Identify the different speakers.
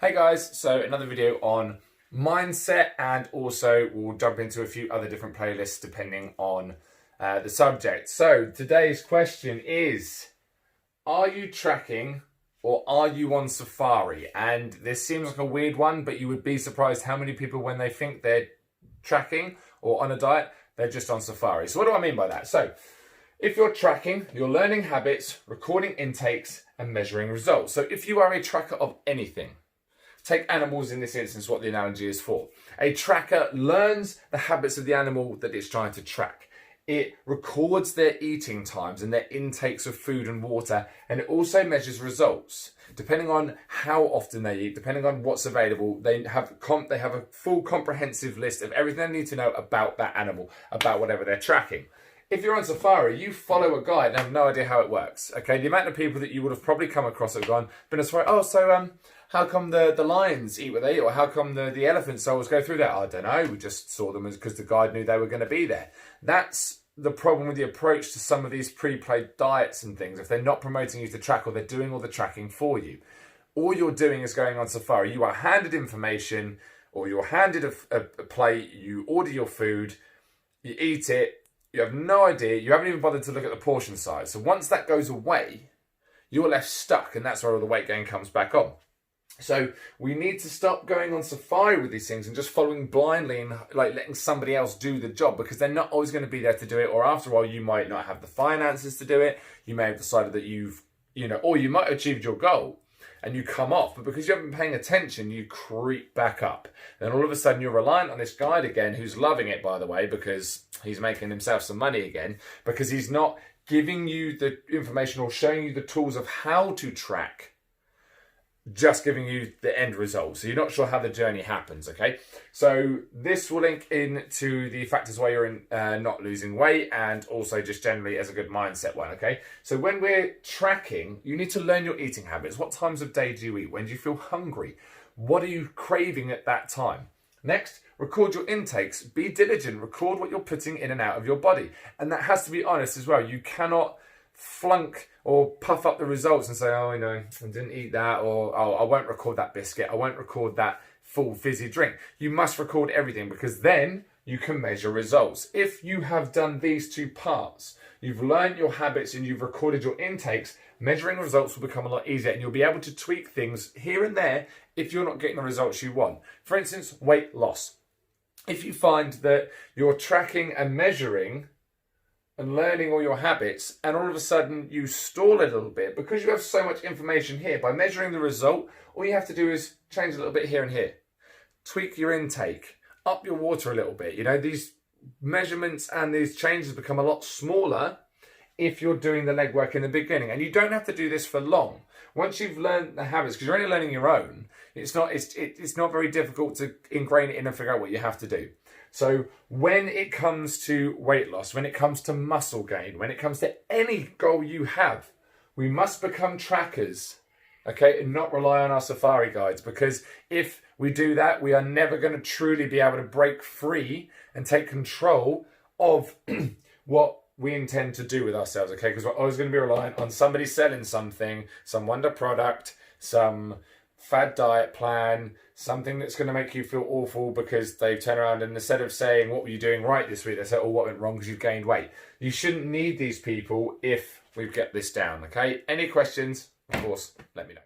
Speaker 1: Hey guys, so another video on mindset, and also we'll jump into a few other different playlists depending on the subject. So today's question is, are you tracking or are you on Safari? And this seems like a weird one, but you would be surprised how many people, when they think they're tracking or on a diet, they're just on Safari. So what do I mean by that? So if you're tracking, you're learning habits, recording intakes and measuring results. So if you are a tracker of anything, take animals in this instance, what the analogy is for. A tracker learns the habits of the animal that it's trying to track. It records their eating times and their intakes of food and water, and it also measures results. Depending on how often they eat, depending on what's available, they have a full comprehensive list of everything they need to know about that animal, about whatever they're tracking. If you're on Safari, you follow a guide and have no idea how it works. Okay, the amount of people that you would have probably come across have been on Safari, how come the lions eat what they eat? Or how come the elephants always go through that? I don't know, we just saw them because the guide knew they were going to be there. That's the problem with the approach to some of these pre-played diets and things. If they're not promoting you to track, or they're doing all the tracking for you, all you're doing is going on Safari. You are handed information, or you're handed a plate, you order your food, you eat it, you have no idea, you haven't even bothered to look at the portion size. So once that goes away, you're left stuck, and that's where all the weight gain comes back on. So we need to stop going on Safari with these things and just following blindly and like letting somebody else do the job, because they're not always going to be there to do it. Or after a while, you might not have the finances to do it. You may have decided that or you might have achieved your goal and you come off, but because you haven't been paying attention, you creep back up. Then all of a sudden you're reliant on this guide again, who's loving it, by the way, because he's making himself some money again, because he's not giving you the information or showing you the tools of how to track, just giving you the end result. So you're not sure how the journey happens, okay? So this will link into the factors why you're in not losing weight, and also just generally as a good mindset one, okay? So when we're tracking, you need to learn your eating habits. What times of day do you eat? When do you feel hungry? What are you craving at that time? Next, record your intakes. Be diligent. Record what you're putting in and out of your body. And that has to be honest as well. You cannot flunk or puff up the results and say, oh, I didn't eat that, or oh, I won't record that biscuit, I won't record that full fizzy drink. You must record everything, because then you can measure results. If you have done these two parts, you've learned your habits and you've recorded your intakes, measuring results will become a lot easier, and you'll be able to tweak things here and there if you're not getting the results you want. For instance, weight loss. If you find that you're tracking and measuring and learning all your habits, and all of a sudden you stall a little bit because you have so much information here, by measuring the result, all you have to do is change a little bit here and here. Tweak your intake, up your water a little bit. These measurements and these changes become a lot smaller if you're doing the legwork in the beginning. And you don't have to do this for long. Once you've learned the habits, because you're only learning your own, it's not very difficult to ingrain it in and figure out what you have to do. So when it comes to weight loss, when it comes to muscle gain, when it comes to any goal you have, we must become trackers, okay, and not rely on our Safari guides, because if we do that, we are never going to truly be able to break free and take control of what we intend to do with ourselves, okay? Because we're always going to be reliant on somebody selling something, some wonder product, some fad diet plan, something that's going to make you feel awful because they turn around and instead of saying, what were you doing right this week, they say, oh, what went wrong because you've gained weight. You shouldn't need these people if we've got this down, okay? Any questions, of course, let me know.